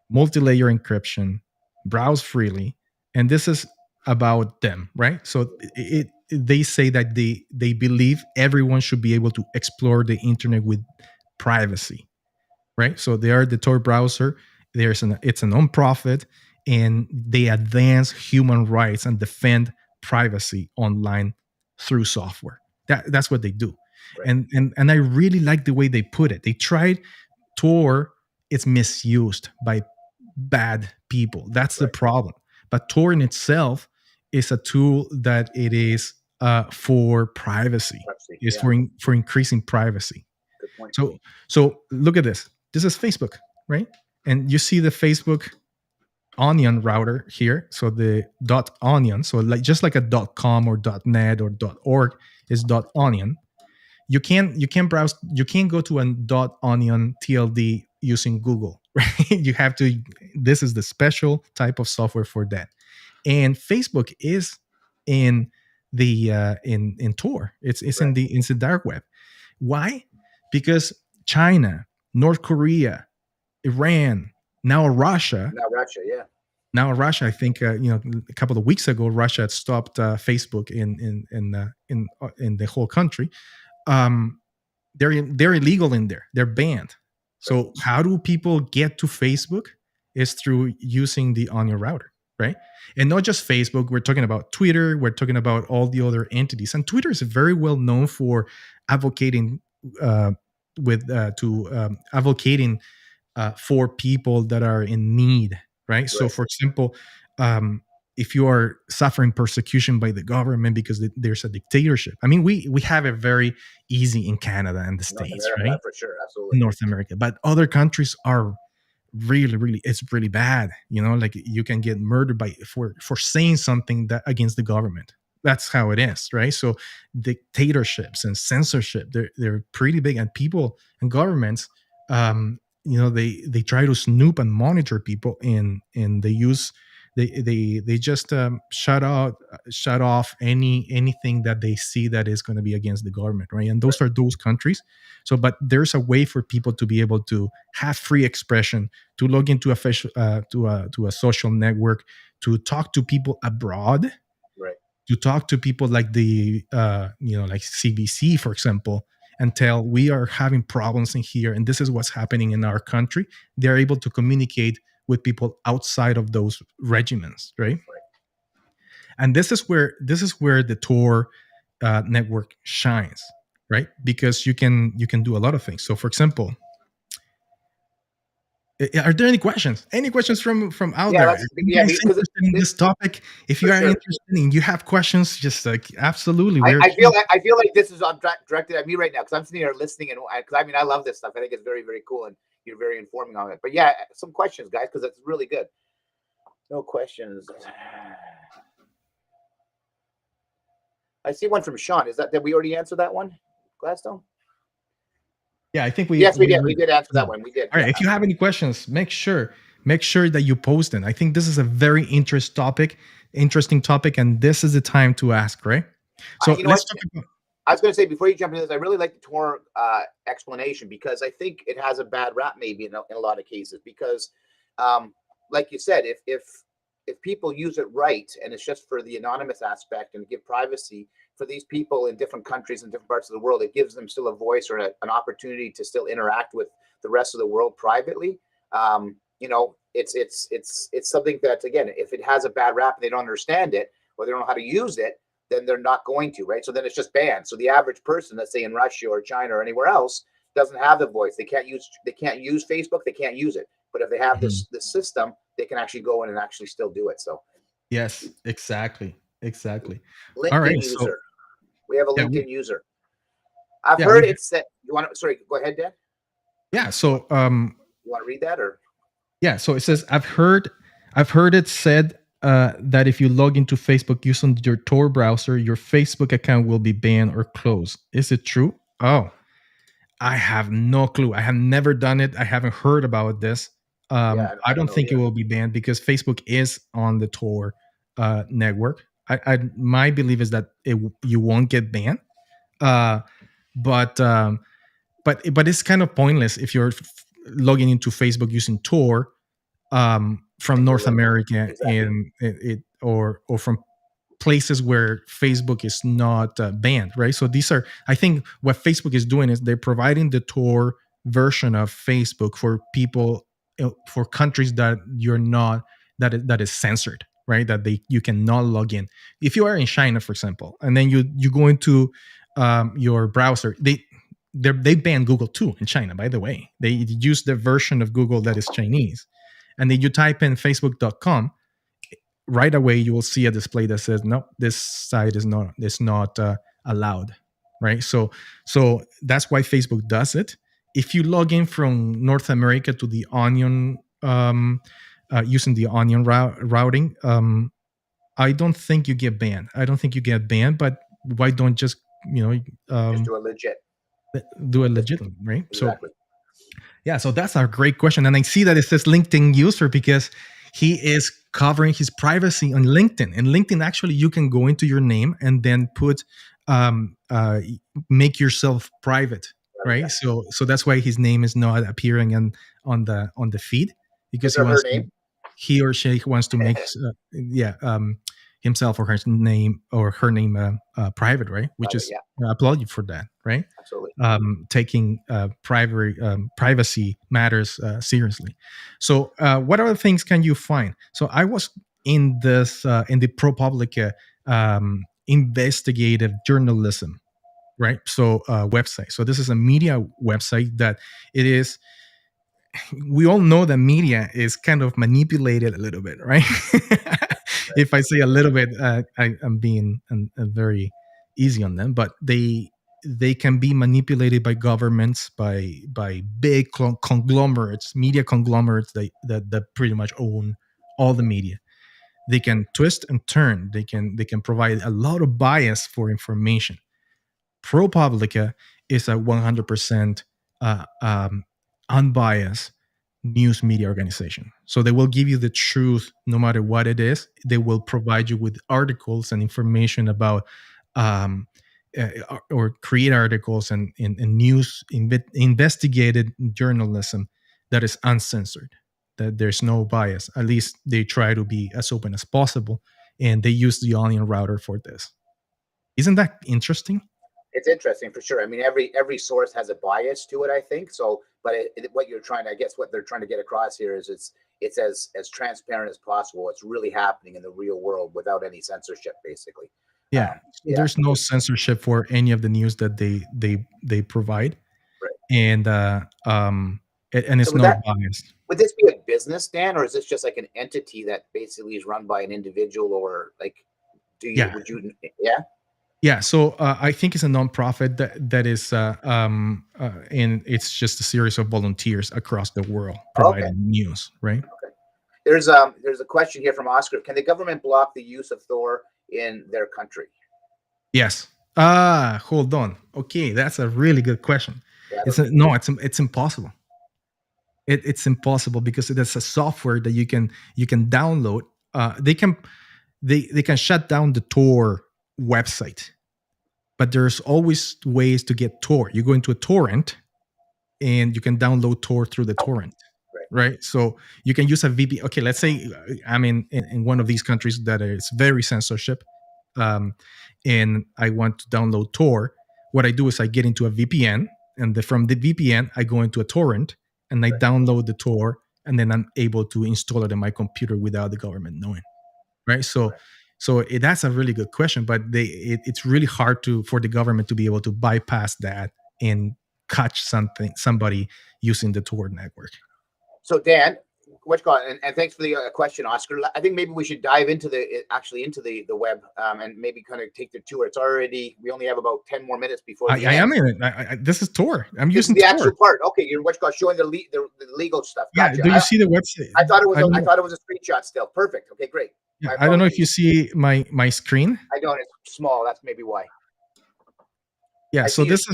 multi-layer encryption, browse freely, and this is about them, right? So they say that they believe everyone should be able to explore the internet with privacy, right? So they are the Tor browser. It's a non-profit, and they advance human rights and defend privacy online through software. That's what they do, right. And I really like the way they put it. They tried Tor. It's misused by bad people. That's the problem. But Tor in itself is a tool that it is for privacy. It's for increasing privacy. Good point. So look at this. This is Facebook, right? And you see the Facebook onion router here. So the .onion. So just like a .com or .net or .org is .onion. You can't browse. You can't go to a .onion TLD using Google, right? You have to. This is the special type of software for that. And Facebook is in the in Tor. It's in the dark web. Why? Because China, North Korea, Iran, now Russia. Now Russia, I think a couple of weeks ago, Russia had stopped Facebook in the whole country. They're illegal in there. They're banned. So how do people get to Facebook? Is through using the Onion router, right? And not just Facebook. We're talking about Twitter. We're talking about all the other entities. And Twitter is very well known for advocating advocating for people that are in need, right? So, for example, if you are suffering persecution by the government because there's a dictatorship. I mean, we have it very easy in Canada and the States, right? For sure, absolutely. North America, but other countries are really it's really bad. Like you can get murdered for saying something that against the government. That's how it is, right? So dictatorships and censorship, they're pretty big, and people and governments, they try to snoop and monitor people, and they use they just shut off anything that they see that is going to be against the government, right? And those are those countries. So, but there's a way for people to be able to have free expression, to log into to a social network, to talk to people abroad, right? To talk to people like like CBC, for example, and tell we are having problems in here, and this is what's happening in our country. They're able to communicate with people outside of those regiments, right? And this is where the Tor network shines, right? Because you can do a lot of things. So, for example, Are there any questions? Any questions from out Yeah, there? that's Are you yeah, guys because interested in this topic? If you for are sure. interested and you have questions, just like absolutely, I feel like this is directed at me right now because I'm sitting here listening, and because I mean I love this stuff. I think it's very, very cool, and you're very informing on it. But yeah, some questions, guys, because it's really good. No questions. I see one from Sean. Is that did we already answer that one, Gladstone? Yeah, I think we Yes, we did. We did answer that one. We did. All right. Yeah. If you have any questions, make sure that you post them. I think this is a very interesting topic, and this is the time to ask, right? So let's talk about. I was going to say before you jump into this, I really like the Tor explanation because I think it has a bad rap maybe in a lot of cases because, like you said, if people use it right and it's just for the anonymous aspect and give privacy for these people in different countries and different parts of the world, it gives them still a voice or an opportunity to still interact with the rest of the world privately. It's something that, again, if it has a bad rap and they don't understand it or they don't know how to use it, then they're not going to, right? So then it's just banned. So the average person, let's say in Russia or China or anywhere else, doesn't have the voice. They can't use Facebook. They can't use it. But if they have this system, they can actually go in and actually still do it. So yes, exactly. LinkedIn All right, user. so we have a LinkedIn user. I've heard it said. You want to? Sorry, go ahead, Dan. Yeah. So you want to read that or? Yeah. So it says I've heard it said that if you log into Facebook using your Tor browser, your Facebook account will be banned or closed. Is it true? Oh, I have no clue. I have never done it. I haven't heard about this. I don't think it will be banned because Facebook is on the Tor network. My belief is that you won't get banned. But it's kind of pointless if you're logging into Facebook using Tor from North America or from places where Facebook is not banned, right? So these are, I think, what Facebook is doing is they're providing the Tor version of Facebook for people for countries that you're not that is censored, right? That you cannot log in. If you are in China, for example, and then you go into your browser, they ban Google too in China. By the way, they use the version of Google that is Chinese, and then you type in facebook.com. Right away, you will see a display that says, "No, this site is not allowed." Right. So that's why Facebook does it. If you log in from North America to the Onion using the Onion routing, I don't think you get banned. But why don't just just do a legit? Do it legitimately, right? Exactly. So that's a great question, and I see that it says LinkedIn user because he is covering his privacy on LinkedIn. And LinkedIn, actually, you can go into your name and then put make yourself private, right? Yeah. So that's why his name is not appearing on the feed because he or she wants to make himself or her name private, right? Which is I applaud you for that, right? Absolutely. Taking privacy matters seriously. So what other things can you find? So I was in this in the ProPublica investigative journalism, right? So website. So this is a media website that it is. We all know that media is kind of manipulated a little bit, right? If I say a little bit, I'm being very easy on them, but they can be manipulated by governments, by big conglomerates, media conglomerates that pretty much own all the media. They can twist and turn. They can provide a lot of bias for information. ProPublica is a 100% unbiased news media organization. So they will give you the truth no matter what it is. They will provide you with articles and information about or create articles and news investigated journalism that is uncensored, that there's no bias. At least they try to be as open as possible, and they use the Onion router for this. Isn't that interesting? It's interesting for sure. I mean, every source has a bias to it, I think. So, but what they're trying to get across here is it's as transparent as possible. What's really happening in the real world without any censorship, basically. There's no censorship for any of the news that they provide, right. And and it's So not biased. would this be a business, Dan, or is this just like an entity that basically is run by an individual, or like, would you, yeah? Yeah, so I think it's a nonprofit that is, and it's just a series of volunteers across the world providing news, right? Okay. There's a question here from Oscar. Can the government block the use of Thor in their country? Yes. Hold on. Okay, that's a really good question. Yeah, it's impossible. It's impossible because it is a software that you can download. They can shut down the Tor website, but there's always ways to get Tor. You go into a torrent, and you can download Tor through the torrent, right? So you can use a VPN. Okay, let's say I'm in one of these countries that is very censorship, and I want to download Tor. What I do is I get into a VPN, and from the VPN I go into a torrent, and I download the Tor, and then I'm able to install it in my computer without the government knowing, right? So that's a really good question, but it's really hard for the government to be able to bypass that and catch somebody using the Tor network. So Dan, and thanks for the question, Oscar. I think maybe we should dive into the web and maybe kind of take the tour. We only have about 10 more minutes before. I am in it. This is Tor. I'm using the Tor. actual part. Okay, you're showing the legal stuff. Gotcha. Yeah. Do you see the website? I thought it was a screenshot still. Perfect. Okay, great. Yeah, I don't know if you see my screen. I don't. It's small. That's maybe why. Yeah. So this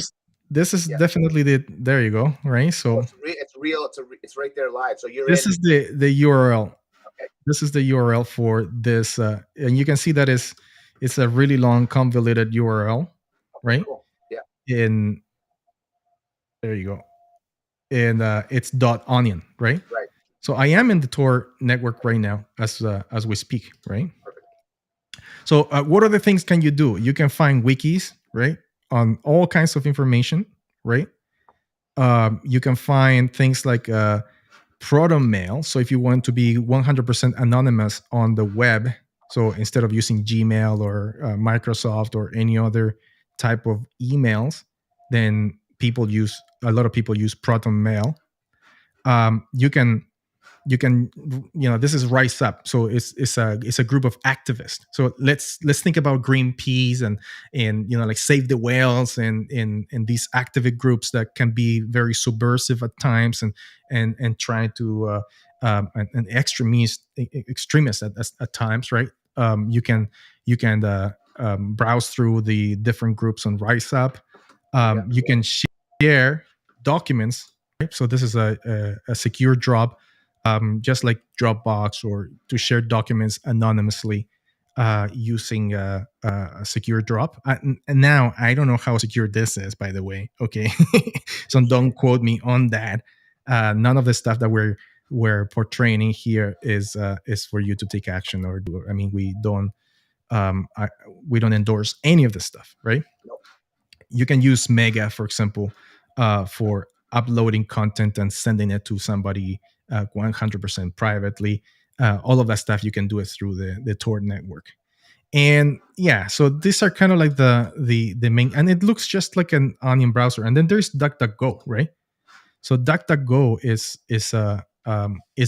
is definitely there you go, right? So it's real. It's right there live. So this is the URL. Okay. This is the URL for this, and you can see that it's a really long convoluted URL, right? Cool. Yeah. And there you go. And it's .onion, right? Right. So I am in the Tor network right now as we speak, right? Perfect. So what other things can you do? You can find wikis, right, on all kinds of information, right? You can find things like Proton Mail. So if you want to be 100% anonymous on the web, so instead of using Gmail or Microsoft or any other type of emails, then a lot of people use Proton Mail. You can this is Rise Up, so it's a group of activists. So let's think about Greenpeace and like Save the Whales and these activist groups that can be very subversive at times and trying to and extremist at times, right? You can browse through the different groups on Rise Up. You can share documents, right? So this is a secure drop. Just like Dropbox, or to share documents anonymously using a secure drop. And now I don't know how secure this is, by the way. Okay, so don't quote me on that. None of the stuff that we're portraying here is for you to take action or do. I mean, we don't endorse any of this stuff, right? Nope. You can use Mega, for example, for uploading content and sending it to somebody 100% privately. All of that stuff you can do it through the Tor network. And yeah, so these are kind of like the main, and it looks just like an Onion browser. And then there's DuckDuckGo, right? So DuckDuckGo is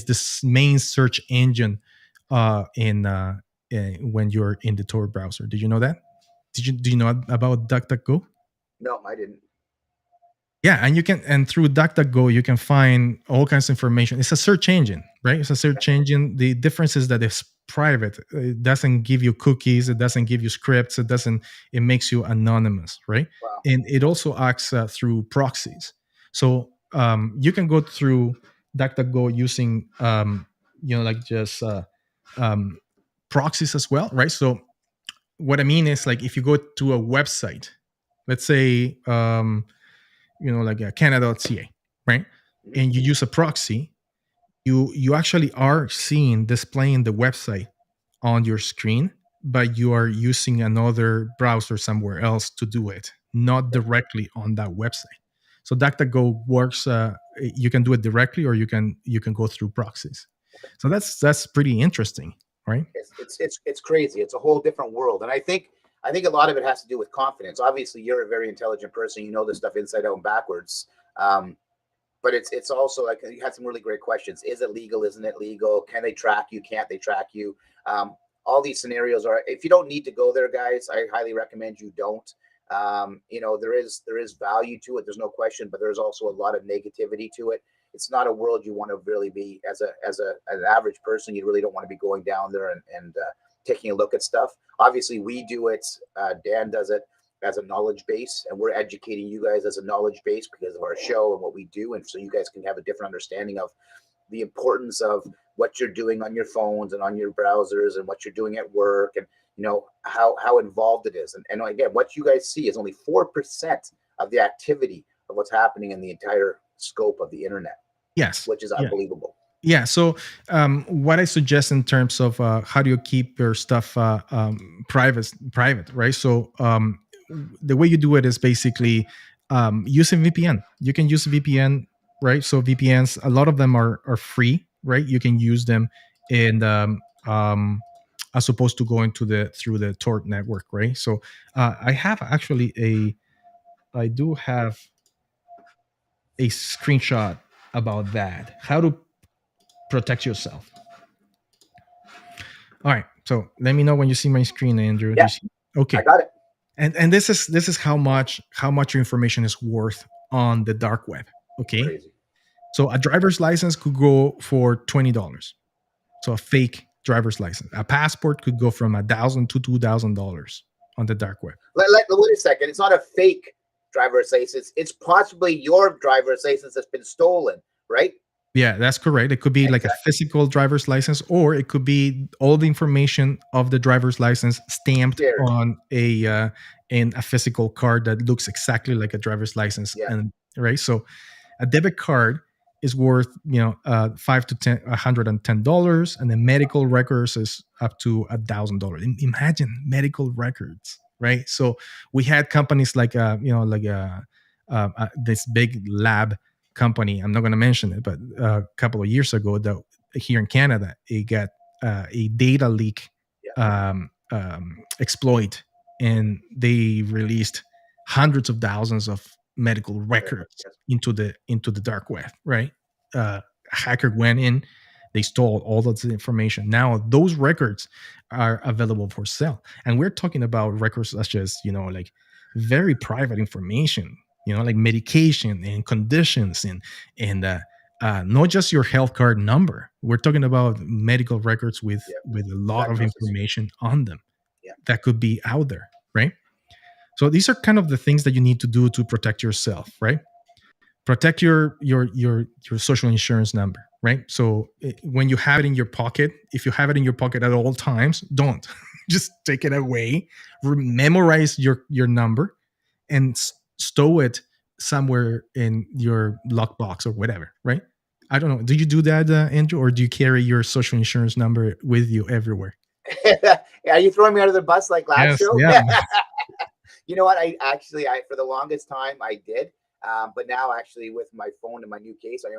this main search engine when you're in the Tor browser. Did you know that? Do you know about DuckDuckGo? No, I didn't. Yeah, and through DuckDuckGo you can find all kinds of information. It's a search engine, right? It's a search engine. The difference is that it's private. It doesn't give you cookies. It doesn't give you scripts. It makes you anonymous, right? Wow. And it also acts through proxies. So you can go through DuckDuckGo using proxies as well, right? So what I mean is, like, if you go to a website, let's say like Canada.ca, right? And you use a proxy, you actually are displaying the website on your screen, but you are using another browser somewhere else to do it, not directly on that website. So DuckDuckGo works. You can do it directly, or you can go through proxies. So that's pretty interesting, right? It's crazy. It's a whole different world, and I think a lot of it has to do with confidence. Obviously, you're a very intelligent person. You know this stuff inside out and backwards. But but it's also like you had some really great questions. Is it legal? Isn't it legal? Can they track you? Can't they track you? All these scenarios are, if you don't need to go there, guys, I highly recommend you don't. There is value to it. There's no question, but there's also a lot of negativity to it. It's not a world you want to really be as an average person. You really don't want to be going down there and taking a look at stuff. Obviously, we do it. Dan does it as a knowledge base, and we're educating you guys as a knowledge base because of our show and what we do, and so you guys can have a different understanding of the importance of what you're doing on your phones and on your browsers and what you're doing at work, and how involved it is. And again, what you guys see is only 4% of the activity of what's happening in the entire scope of the internet. Yes, which is unbelievable. Yeah. So what I suggest in terms of how do you keep your stuff private, right? So the way you do it is basically using VPN. You can use VPN, right? So VPNs, a lot of them are free, right? You can use them, and as opposed to going through the Tor network, right? So I do have a screenshot about that. How to protect yourself. All right. So let me know when you see my screen, Andrew. Yeah. Okay. I got it. And this is how much your information is worth on the dark web. Okay. Crazy. So a driver's license could go for $20. So a fake driver's license. A passport could go from $1,000 to $2,000 on the dark web. Wait a second. It's not a fake driver's license. It's possibly your driver's license that's been stolen, right? Yeah, that's correct. It could be like a physical driver's license, or it could be all the information of the driver's license stamped on a physical card that looks exactly like a driver's license. Yeah. And right, so a debit card is worth $5 to $110, and the medical records is up to $1,000. Imagine medical records, right? So we had companies like this big lab company. I'm not going to mention it, but a couple of years ago, that here in Canada, it got a data leak exploit, and they released hundreds of thousands of medical records into the dark web. Right? A hacker went in, they stole all of the information. Now those records are available for sale, and we're talking about records such as like very private information. Like medication and conditions and not just your health card number. We're talking about medical records with a lot of information on them that could be out there, right? So these are kind of the things that you need to do to protect yourself, right? Protect your social insurance number, right? So when you have it in your pocket, if you have it in your pocket at all times, don't just take it away. Memorize your number and stow it somewhere in your lockbox or whatever, right? I don't know. Do you do that, Andrew, or do you carry your social insurance number with you everywhere? Are you throwing me under the bus like last show? Yeah. You know what? I for the longest time I did. But now actually with my phone and my new case, I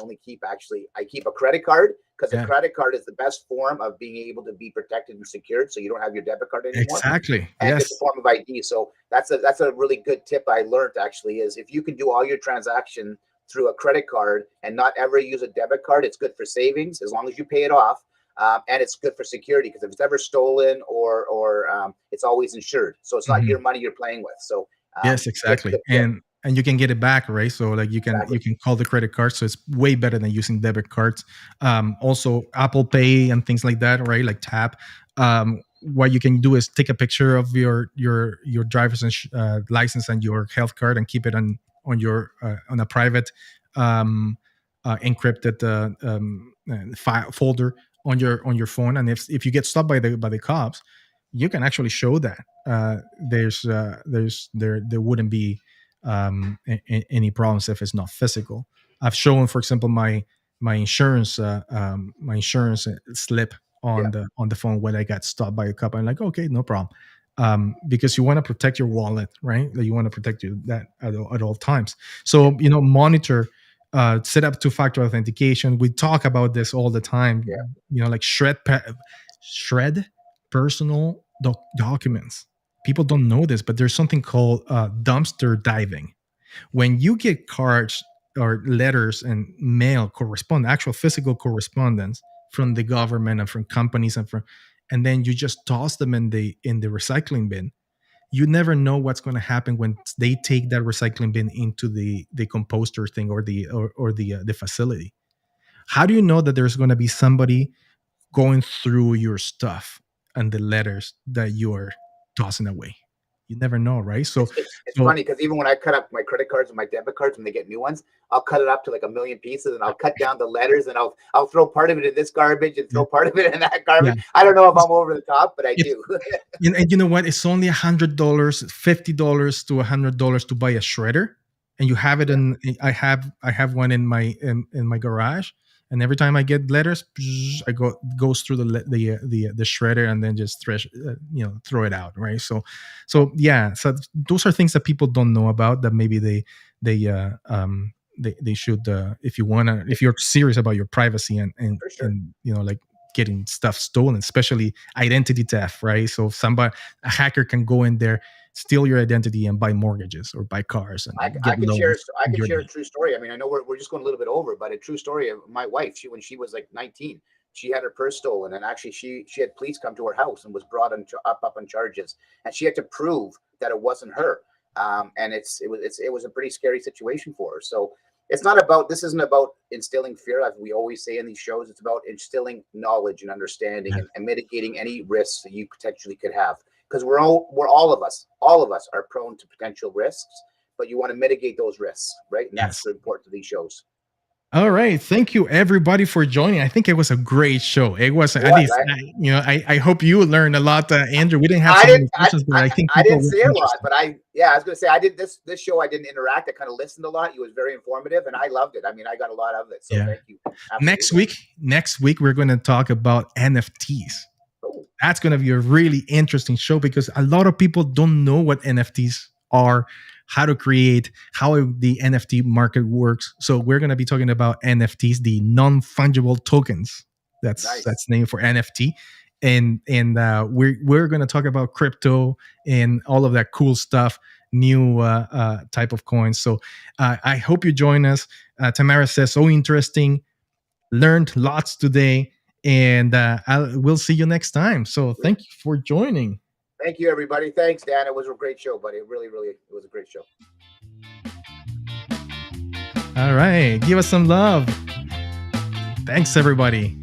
keep a credit card, because a credit card is the best form of being able to be protected and secured. So you don't have your debit card anymore. Exactly. And it's a form of ID. So that's a really good tip I learned, actually, is if you can do all your transaction through a credit card and not ever use a debit card, it's good for savings as long as you pay it off. And it's good for security, because if it's ever stolen or it's always insured. So it's not your money you're playing with. So yes, exactly. And you can get it back, right? So like you can call the credit card. So it's way better than using debit cards. Also Apple Pay and things like that, right? Like Tap. What you can do is take a picture of your driver's license and your health card and keep it on a private encrypted file folder on your phone. And if you get stopped by the cops, you can actually show that. There wouldn't be any problems if it's not physical. I've shown, for example, my insurance slip on the phone when I got stopped by a cop. I'm like, okay, no problem, because you want to protect your wallet, right? Like you want to protect that at all times. So monitor, set up two-factor authentication. We talk about this all the time. Like shred personal documents. People don't know this, but there's something called dumpster diving. When you get cards or letters and mail actual physical correspondence from the government and from companies and then you just toss them in the recycling bin. You never know what's going to happen when they take that recycling bin into the composter thing or the facility. How do you know that there's going to be somebody going through your stuff and the letters that you're tossing away? You never know, right? It's funny because even when I cut up my credit cards and my debit cards when they get new ones, I'll cut it up to like 1 million pieces and I'll cut down the letters and I'll throw part of it in this garbage and throw part of it in that garbage. Yeah. I don't know if I'm over the top, but I do. And you know what? It's only $100, $50 to $100 to buy a shredder, and you have it in. I have one in my garage. And every time I get letters, I goes through the shredder and then just throw it out, right? So yeah, so those are things that people don't know about that maybe they should if you're serious about your privacy and like getting stuff stolen, especially identity theft, right? So a hacker can go in there, steal your identity and buy mortgages or buy cars. And I can share a true story. I mean, I know we're just going a little bit over, but a true story of my wife. When she was like 19, she had her purse stolen, and actually she had police come to her house and was brought up on charges, and she had to prove that it wasn't her. And it was a pretty scary situation for her. So this isn't about instilling fear, as we always say in these shows. It's about instilling knowledge and understanding and mitigating any risks that you potentially could have. Because all of us are prone to potential risks, but you want to mitigate those risks, right? And that's important to these shows. All right, thank you everybody for joining. I think it was a great show. It was at least, I hope you learned a lot, Andrew. We didn't have so many questions, but I think I didn't say a lot. But I was going to say I did this show. I didn't interact. I kind of listened a lot. It was very informative, and I loved it. I mean, I got a lot out of it. So thank you. Absolutely. Next week we're going to talk about NFTs. That's going to be a really interesting show because a lot of people don't know what NFTs are, how to create, how the NFT market works. So we're going to be talking about NFTs, the non-fungible tokens. That's named for NFT. And we're going to talk about crypto and all of that cool stuff, new type of coins. So I hope you join us. Tamara says, so interesting. Learned lots today. And we'll see you next time. So thank you for joining. Thank you, everybody. Thanks, Dan. It was a great show, buddy. It was a great show. All right. Give us some love. Thanks, everybody.